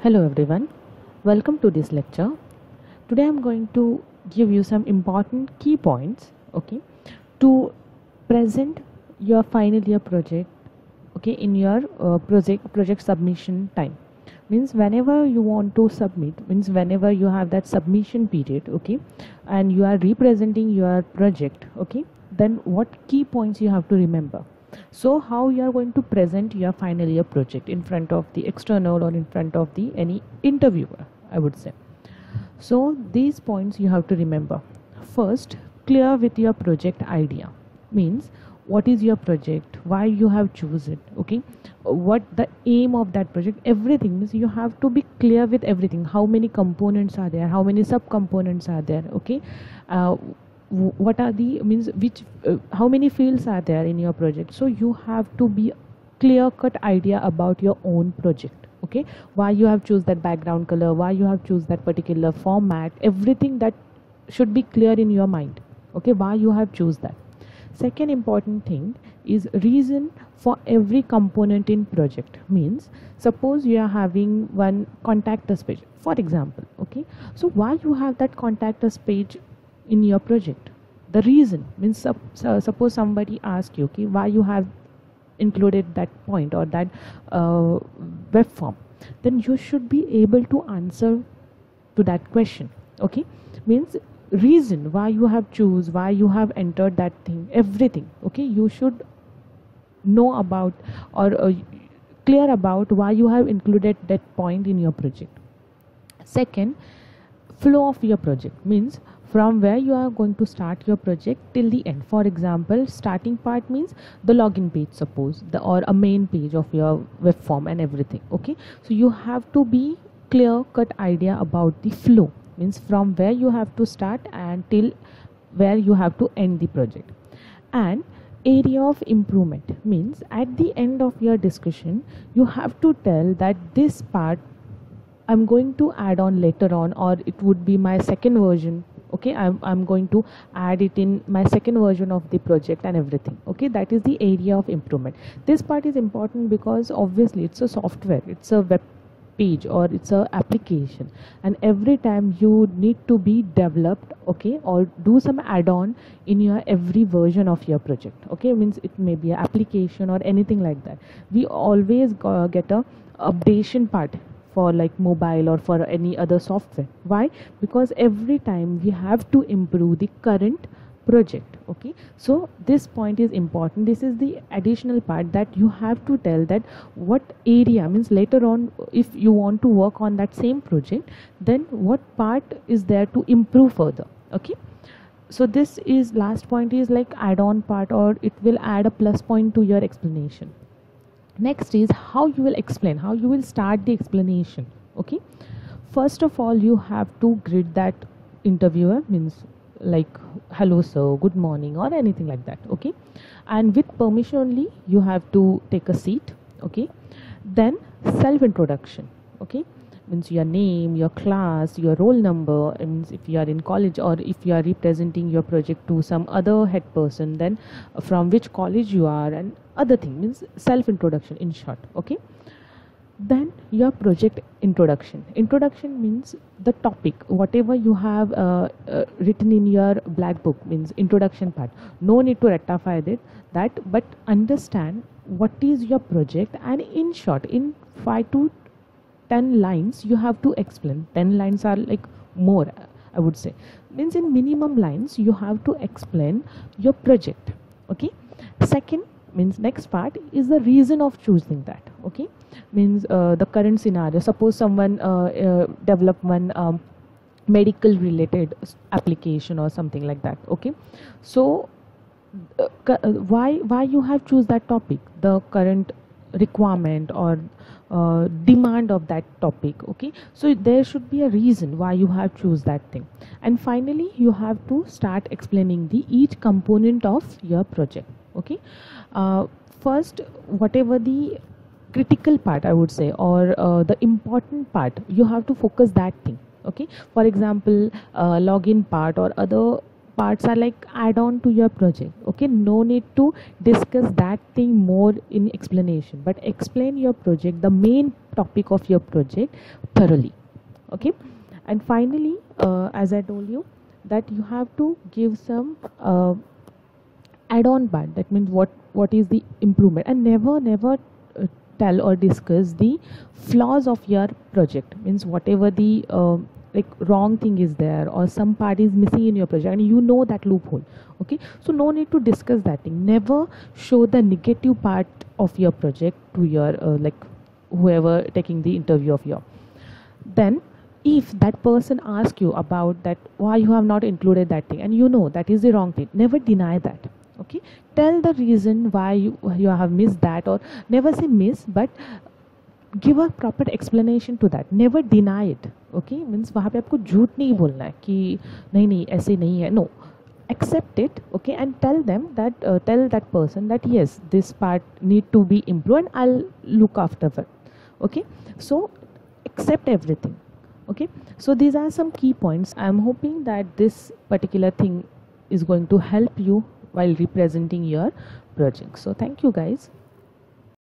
Hello everyone, welcome to this lecture. Today I'm going to give you some important key points, okay, to present your final year project, okay, in your project submission time. Means whenever you want to submit, means whenever you have that submission period, okay, and you are representing your project, okay, then what key points you have to remember. So how you are going to present your final year project in front of the external or in front of the any interviewer, I would say. So these points you have to remember. First, clear with your project idea. Means what is your project, why you have choose it, okay, what the aim of that project, everything. Means you have to be clear with everything. How many components are there, how many sub components are there, okay, uh, what are the means which how many fields are there in your project. So you have to be clear cut idea about your own project, okay, why you have choose that background color, why you have choose that particular format, everything that should be clear in your mind, okay, why you have choose that. Second important thing is reason for every component in project. Means suppose you are having one contact us page, for example, okay, so why you have that contact us page in your project. The reason means suppose somebody asks you, okay, why you have included that point or that web form, then you should be able to answer to that question, okay. Means reason why you have choose, why you have entered that thing, everything, okay, you should know about or clear about why you have included that point in your project. Second, flow of your project. Means from where you are going to start your project till the end. For example, starting part means the login page, suppose the or a main page of your web form and everything, okay. So you have to be clear cut idea about the flow. Means from where you have to start and till where you have to end the project. And area of improvement means at the end of your discussion you have to tell that this part I'm going to add on later on, or it would be my second version, okay, I'm going to add it in my second version of the project and everything, okay. That is the area of improvement. This part is important because obviously it's a software, it's a web page or it's a application, and every time you need to be developed, okay, or do some add-on in your every version of your project, okay. Means it may be an application or anything like that. We always get a updation part for like mobile or for any other software. Why? Because every time we have to improve the current project, okay. So this point is important. This is the additional part that you have to tell that what area, means later on if you want to work on that same project, then what part is there to improve further, okay. So this is last point is like add-on part, or it will add a plus point to your explanation. Next is how you will explain, how you will start the explanation, okay. First of all, you have to greet that interviewer, means like hello sir, good morning, or anything like that, okay. And with permission only you have to take a seat, okay. Then self introduction, okay. Means your name, your class, your roll number. Means if you are in college or if you are representing your project to some other head person, then from which college you are and other thing. Means self introduction in short, okay. Then your project introduction. Introduction means the topic, whatever you have written in your black book, means introduction part. No need to ratify that, but understand what is your project, and in short, in 5 to 10 lines you have to explain. 10 lines are like more, I would say. Means in minimum lines you have to explain your project, okay. Second, means next part is the reason of choosing that, okay. Means the current scenario, suppose someone develop one medical related application or something like that, okay. So why you have choose that topic, the current requirement or demand of that topic, okay. So there should be a reason why you have choose that thing. And finally you have to start explaining the each component of your project, okay. First, whatever the critical part, I would say, or the important part, you have to focus that thing, okay. For example, login part or other parts are like add on to your project, okay. No need to discuss that thing more in explanation, but explain your project, the main topic of your project, thoroughly. Okay, and finally, as I told you, that you have to give some add-on part. That means what is the improvement, and never tell or discuss the flaws of your project. Means whatever the like wrong thing is there, or some part is missing in your project, and you know that loophole. Okay, so no need to discuss that thing. Never show the negative part of your project to your like whoever taking the interview of your. Then if that person asks you about that, why you have not included that thing, and you know that is the wrong thing, never deny that. Okay, tell the reason why you have missed that, or never say miss, but give a proper explanation to that. Never deny it. Okay, means वहाँ पे आपको झूठ नहीं बोलना है कि नहीं नहीं ऐसे नहीं है. No, accept it. Okay, and tell them that tell that person that yes, this part need to be improved, and I'll look after it. Okay, so accept everything. Okay, so these are some key points. I'm hoping that this particular thing is going to help you while representing your project. So thank you guys.